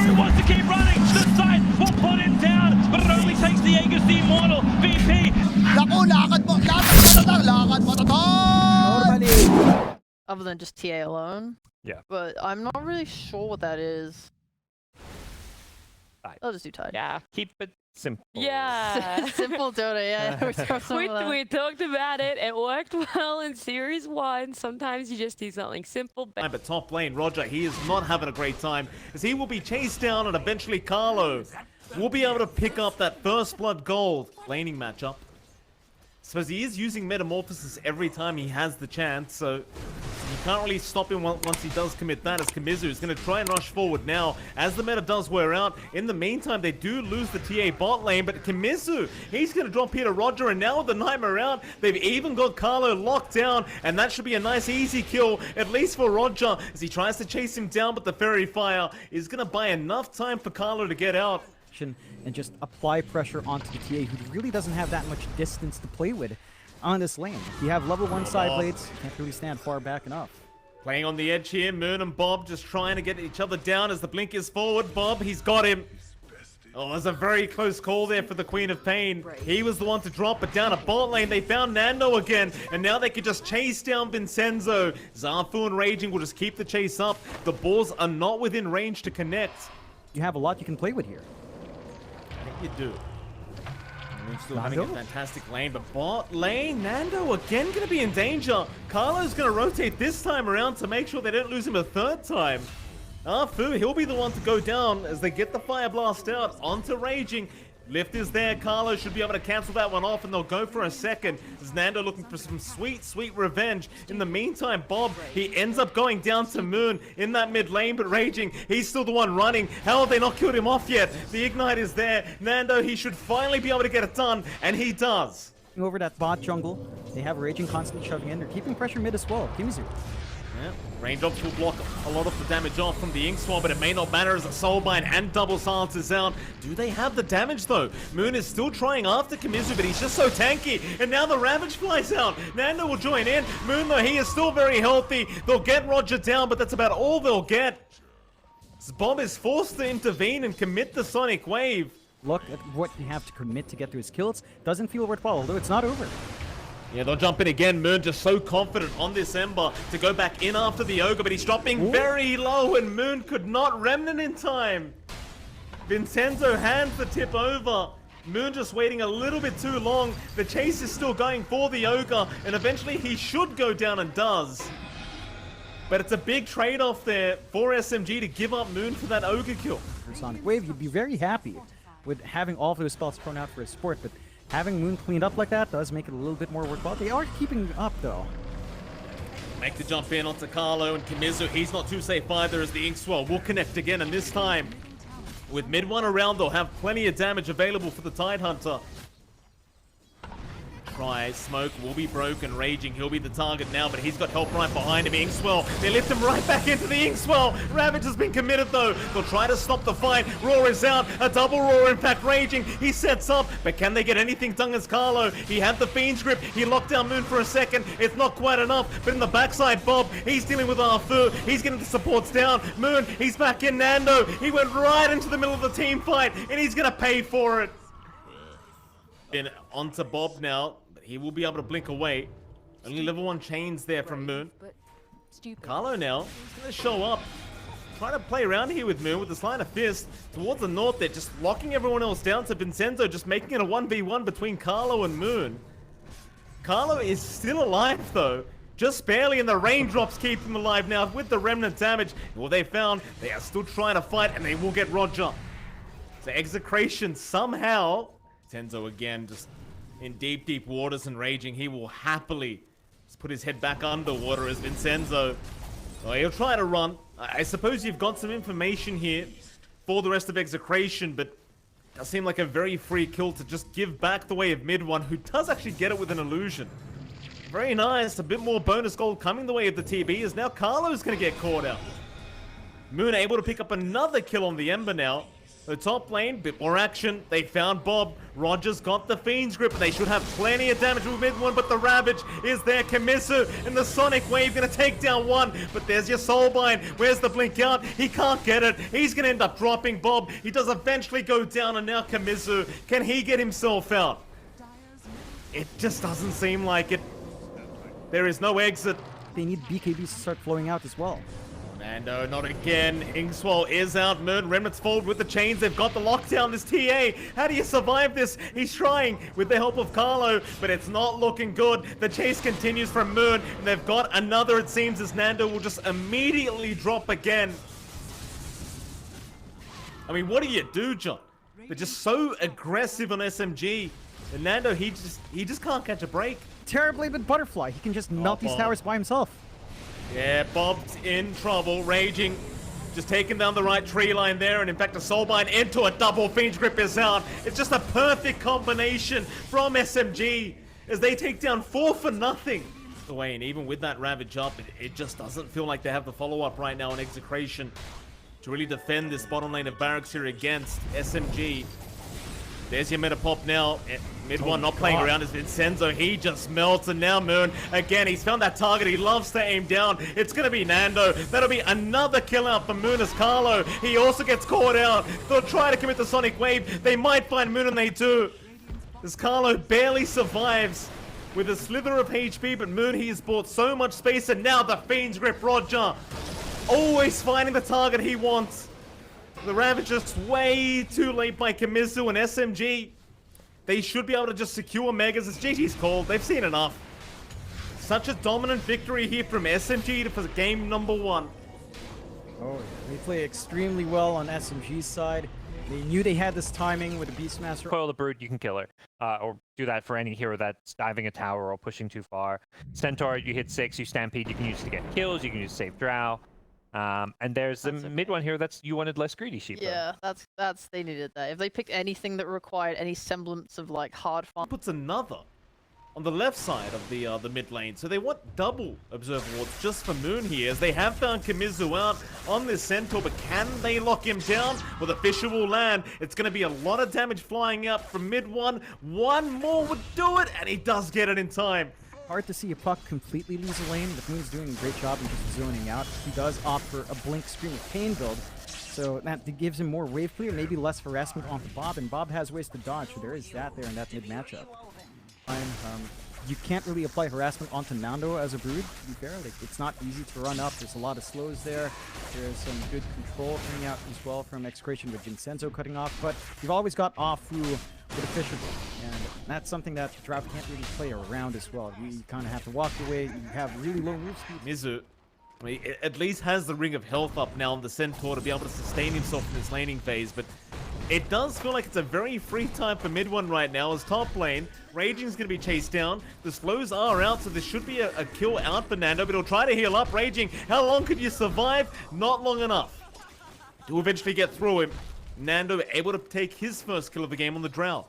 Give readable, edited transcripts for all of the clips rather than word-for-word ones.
Who wants to keep running? The side will put him down, but it only takes the Aegis the Immortal. VP. Naku, lakad mo to tol! Other than just TA alone. Yeah. But I'm not really sure what that is. Right. I'll just do Tide. Yeah, keep it simple. Yeah. Simple Dota, yeah. We talked about it. It worked well in Series 1. Sometimes you just need something simple. But top lane, Roger, he is not having a great time as he will be chased down and eventually Carlo will be able to pick up that first blood gold laning matchup. Suppose he is using Metamorphosis every time he has the chance, so you can't really stop him once he does commit that, as Kamizu is going to try and rush forward now as the meta does wear out. In the meantime, they do lose the TA bot lane, but Kamizu, he's going to drop here to Roger, and now with the Nightmare out, they've even got Carlo locked down, and that should be a nice easy kill, at least for Roger, as he tries to chase him down, but the Fairy Fire is going to buy enough time for Carlo to get out. And just apply pressure onto the TA, who really doesn't have that much distance to play with on this lane. If you have level 1 side blades, can't really stand far back enough. Playing on the edge here, Moon and Bob just trying to get each other down as the blink is forward. Bob, he's got him. Oh, there's a very close call there for the Queen of Pain. He was the one to drop it down a bot lane. They found Nando again, and now they can just chase down Vincenzo. Zafu and Raging will just keep the chase up. The balls are not within range to connect. You have a lot you can play with here. You do. And still having a fantastic lane, but bot lane, Nando again going to be in danger. Carlo's going to rotate this time around to make sure they don't lose him a third time. Fu, he'll be the one to go down as they get the Fire Blast out onto Raging. Lift is there. Carlo should be able to cancel that one off, and they'll go for a second. As Nando looking for some sweet, sweet revenge. In the meantime, Bob, he ends up going down to Moon in that mid lane, but Raging, he's still the one running. How have they not killed him off yet? The Ignite is there. Nando, he should finally be able to get it done, and he does. Over that bot jungle, they have Raging constantly shoving in. They're keeping pressure mid as well. Kimizu. Yeah, Raindrops will block a lot of the damage off from the Ink Swab, but it may not matter as a Soulbind and Double Silence is out. Do they have the damage though? Moon is still trying after Kamizu, but he's just so tanky. And now the Ravage flies out. Nando will join in. Moon though, he is still very healthy. They'll get Roger down, but that's about all they'll get. Bob is forced to intervene and commit the Sonic Wave. Look at what you have to commit to get to his kills. Doesn't feel worthwhile, although it's not over. Yeah, they'll jump in again. Moon just so confident on this Ember to go back in after the Ogre, but he's dropping very low, and Moon could not remnant in time. Vincenzo hands the tip over. Moon just waiting a little bit too long. The chase is still going for the Ogre, and eventually he should go down and does. But it's a big trade-off there for SMG to give up Moon for that Ogre kill. For Sonic Wave, you'd be very happy with having all of those spells thrown out for a support, but having Moon cleaned up like that does make it a little bit more worthwhile. They are keeping up, though. Make the jump in onto Carlo and Kamizu. He's not too safe either as the Ink Swell will connect again, and this time, with mid one around, they'll have plenty of damage available for the Tidehunter. Smoke will be broken. Raging, he'll be the target now, but he's got help right behind him. Inkswell, they lift him right back into the Inkswell. Ravage has been committed though. They'll try to stop the fight. Roar is out. A double roar impact. Raging, he sets up, but can they get anything done as Carlo? He had the Fiend's grip. He locked down Moon for a second. It's not quite enough, but in the backside, Bob, he's dealing with Arfu. He's getting the supports down. Moon, he's back in. Nando, he went right into the middle of the team fight, and he's gonna pay for it. And onto Bob now. He will be able to blink away. Only level 1 chains there from Moon. Carlo now, he's going to show up. Trying to play around here with Moon with the Sleight of Fist. Towards the north, they're just locking everyone else down. So Vincenzo just making it a 1v1 between Carlo and Moon. Carlo is still alive though. Just barely, and the raindrops keep him alive now with the remnant damage. And what they found, they are still trying to fight, and they will get Roger. So Execration somehow. Vincenzo again just in deep, deep waters and Raging. He will happily just put his head back underwater as Vincenzo. Oh, he'll try to run. I suppose you've got some information here for the rest of Execration, but it does seem like a very free kill to just give back the way of mid one, who does actually get it with an illusion. Very nice. A bit more bonus gold coming the way of the TB, as now Carlo's going to get caught out. Moon able to pick up another kill on the Ember now. The top lane, bit more action. They found Bob. Rogers got the Fiend's Grip. They should have plenty of damage with mid one, but the Ravage is there. Kamisu and the Sonic Wave gonna take down one, but there's your Soulbind. Where's the blink out? He can't get it. He's gonna end up dropping Bob. He does eventually go down, and now Kamisu, can he get himself out? It just doesn't seem like it. There is no exit. They need BKBs to start flowing out as well. Nando, not again. Ingswell is out. Moon, Remnants forward with the chains. They've got the lockdown. This TA, how do you survive this? He's trying with the help of Carlo, but it's not looking good. The chase continues from Moon, and they've got another, it seems, as Nando will just immediately drop again. I mean, what do you do, John? They're just so aggressive on SMG. And Nando, he just can't catch a break. Terribly with Butterfly. He can just melt these Bob. towers by himself. Yeah, Bob's in trouble. Raging, just taking down the right tree line there, and in fact a Soulbind into a double Fiend's Grip is out. It's just a perfect combination from SMG as they take down 4 for nothing. Away, and even with that Ravage up, it just doesn't feel like they have the follow-up right now on Execration to really defend this bottom lane of Barracks here against SMG. There's your meta pop now. Mid one not playing around as Vincenzo. He just melts, and now Moon again. He's found that target. He loves to aim down. It's gonna be Nando. That'll be another kill out for Moon as Carlo. He also gets caught out. They'll try to commit the Sonic Wave. They might find Moon, and they do. As Carlo barely survives with a slither of HP, but Moon, he has bought so much space, and now the Fiend's Grip. Roger always finding the target he wants. The Ravage just way too late by Kamisu and SMG. They should be able to just secure Megas. It's GG's called. They've seen enough. Such a dominant victory here from SMG for game number 1. Oh, they play extremely well on SMG's side. They knew they had this timing with the Beastmaster. Coil the Brood, you can kill her. Or do that for any hero that's diving a tower or pushing too far. Centaur, you hit 6, you Stampede, you can use it to get kills, you can use Save Drow. And there's the mid one here that's you wanted less greedy sheep. Yeah, that's they needed that. If they picked anything that required any semblance of like hard farm. Puts another on the left side of the mid lane, so they want double Observer Wards just for Moon here, as they have found Kamizu out on this Centaur, but can they lock him down? Well, the Fisher will land. It's going to be a lot of damage flying up from mid one. One more would do it, and he does get it in time. Hard to see a puck completely lose a lane, but Moon's doing a great job in just zoning out. He does opt for a Blink Scream of Pain build, so that gives him more wave clear, maybe less harassment onto Bob, and Bob has ways to dodge, so there is that there in that mid matchup. You can't really apply harassment onto Nando as a Brood, to be fair. Like, it's not easy to run up. There's a lot of slows there. There's some good control coming out as well from Execration with Vincenzo cutting off, but you've always got off through with a Fisher Bolt, and that's something that Drought can't really play around as well. You kind of have to walk away. You have really low move speed. Mizu, I mean, at least has the Ring of Health up now on the Centaur to be able to sustain himself in this laning phase, but it does feel like it's a very free time for mid one right now as top lane. Raging's going to be chased down. The slows are out, so there should be a kill out for Nando, but he'll try to heal up. Raging, how long could you survive? Not long enough to eventually get through him. Nando able to take his first kill of the game on the Drow.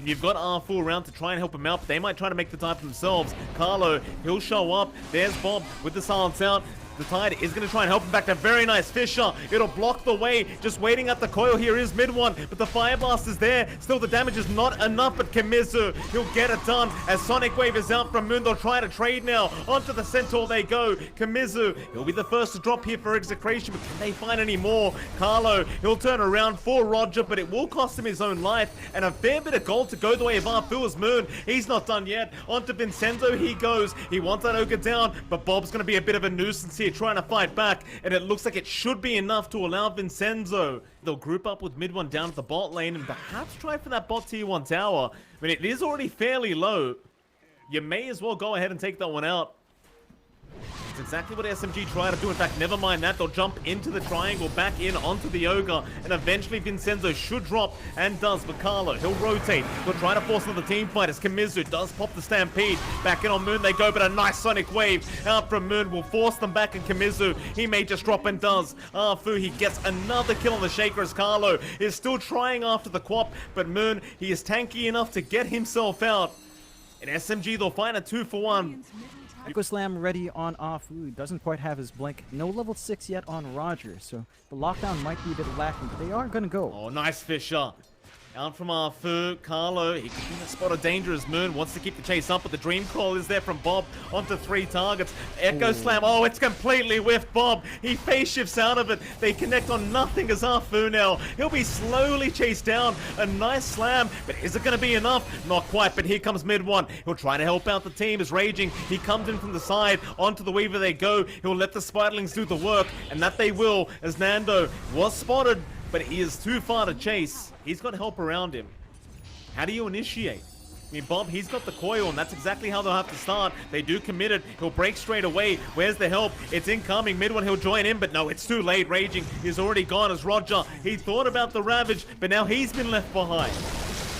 You've got R4 around to try and help him out, but they might try to make the dive themselves. Carlo, he'll show up. There's Bob with the silence out. The Tide is going to try and help him back. A very nice Fisher. It'll block the way. Just waiting at the coil here is mid one, but the Fire Blast is there. Still, the damage is not enough, but Kamizu, he'll get it done. As Sonic Wave is out from Moon, they'll try to trade now. Onto the Centaur they go. Kamizu, he'll be the first to drop here for Execration, but can they find any more? Carlo, he'll turn around for Roger, but it will cost him his own life, and a fair bit of gold to go the way of Arthur's Moon. He's not done yet. Onto Vincenzo he goes. He wants that Ogre down, but Bob's going to be a bit of a nuisance here, trying to fight back, and it looks like it should be enough to allow Vincenzo. They'll group up with mid one down at the bot lane and perhaps try for that bot tier 1 tower. I mean, it is already fairly low. You may as well go ahead and take that one out. It's exactly what SMG try to do. In fact, never mind that. They'll jump into the triangle, back in onto the Ogre, and eventually Vincenzo should drop, and does. But Carlo, he'll rotate. They'll try to force another team fight as Kamizu does pop the Stampede. Back in on Moon they go, but a nice Sonic Wave out from Moon will force them back, and Kamizu, he may just drop, and does. Arfu, he gets another kill on the Shaker as Carlo is still trying after the Quap, but Moon, he is tanky enough to get himself out. In SMG, they'll find a 2-for-1. Echo Slam ready on Afu. Doesn't quite have his blink. No level 6 yet on Roger, so the lockdown might be a bit lacking, but they are gonna go. Oh, nice Fisher. Out from Afu, Carlo, he can spot a dangerous Moon, wants to keep the chase up, but the Dream Call is there from Bob onto 3 targets. Echo Slam, oh, it's completely whiffed Bob. He phase shifts out of it. They connect on nothing as Afu now. He'll be slowly chased down. A nice slam, but is it going to be enough? Not quite, but here comes mid one. He'll try to help out the team as Raging. He comes in from the side, onto the Weaver they go. He'll let the Spiderlings do the work, and that they will, as Nando was spotted, but he is too far to chase. He's got help around him. How do you initiate? I mean, Bob, he's got the coil, and that's exactly how they'll have to start. They do commit it. He'll break straight away. Where's the help? It's incoming. Mid one, he'll join in, but no, it's too late. Raging is already gone as Roger. He thought about the Ravage, but now he's been left behind.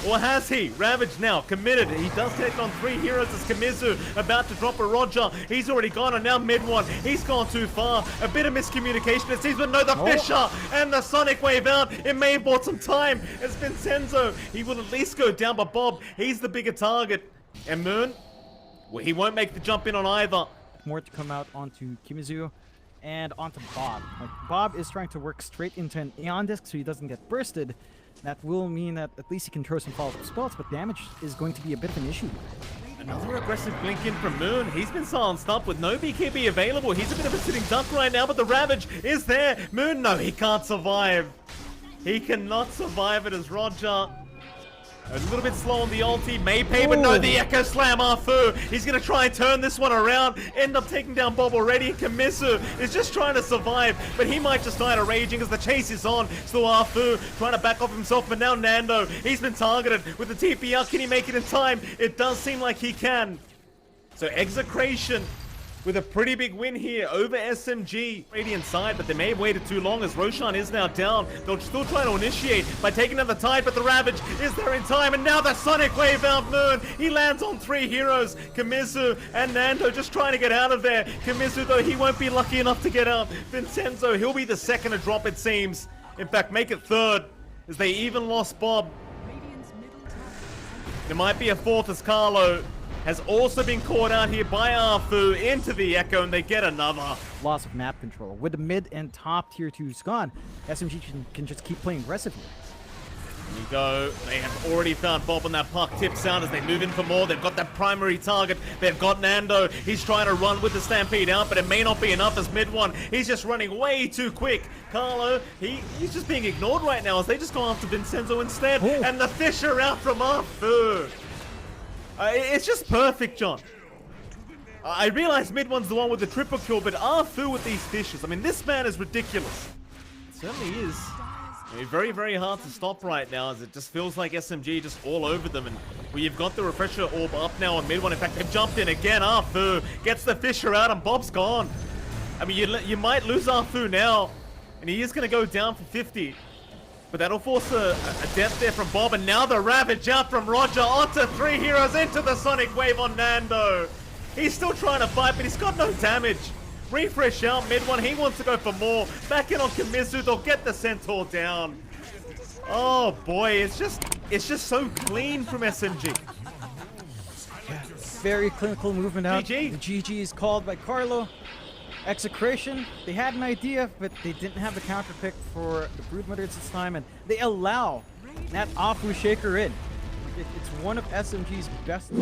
Or has he? Ravage now, committed. He does take on 3 heroes as Kamizu about to drop a Roger. He's already gone, and now mid one. He's gone too far. A bit of miscommunication, it seems, but no, the Fisher and the Sonic Wave out. It may have bought some time. It's Vincenzo. He will at least go down, but Bob, he's the bigger target. And Moon, well, he won't make the jump in on either. More to come out onto Kimizu and onto Bob. Like, Bob is trying to work straight into an Aeon Disc so he doesn't get bursted. That will mean that at least he can throw some follow-up spells, but damage is going to be a bit of an issue. Another aggressive blink in from Moon. He's been silenced up with no BKB available. He's a bit of a sitting duck right now, but the Ravage is there. Moon, no, he can't survive. He cannot survive it as Roger. A little bit slow on the ulti, may pay, but no, the Echo Slam Afu. He's going to try and turn this one around, end up taking down Bob already. Kamisu is just trying to survive, but he might just die to Raging as the chase is on. Still Afu trying to back off himself, but now Nando, he's been targeted with the TPR. Can he make it in time? It does seem like he can. So Execration with a pretty big win here over SMG. Radiant side, but they may have waited too long as Roshan is now down. They'll still try to initiate by taking down the Tide, but the Ravage is there in time, and now the Sonic Wave out Moon. He lands on 3 heroes. Kamizu and Nando just trying to get out of there. Kamizu, though, he won't be lucky enough to get out. Vincenzo, he'll be the second to drop, it seems. In fact, make it third, as they even lost Bob. There might be a fourth as Carlo has also been caught out here by Afu into the Echo, and they get another. Loss of map control. With the mid and top tier 2s gone, SMG can just keep playing aggressive here. Here we go. They have already found Bob on that puck tips out as they move in for more. They've got that primary target. They've got Nando. He's trying to run with the Stampede out, but it may not be enough as mid one. He's just running way too quick. Carlo, he's just being ignored right now as they just go after Vincenzo instead. Oh. And the Fisher out from Afu. It's just perfect, John. I realize mid one's the one with the triple kill, but Afu with these fishes. I mean, this man is ridiculous. It certainly is. I mean, very, very hard to stop right now as it just feels like SMG just all over them. And well, you've got the refresher orb up now on mid one. In fact, they've jumped in again. Afu gets the Fisher out and Bob's gone. I mean, you might lose Afu now, and he is going to go down for 50. But that'll force a death there from Bob, and now the Ravage out from Roger onto 3 heroes into the Sonic Wave on Nando. He's still trying to fight, but he's got no damage. Refresh out mid one, he wants to go for more. Back in on Kamizu, they'll get the Centaur down. Oh boy, it's just so clean from SMG. Very clinical movement out. GG. The GG is called by Carlo. Execration, they had an idea, but they didn't have the counter pick for the Broodmothers this time, and they allow that Afu Shaker in. It's one of SMG's best.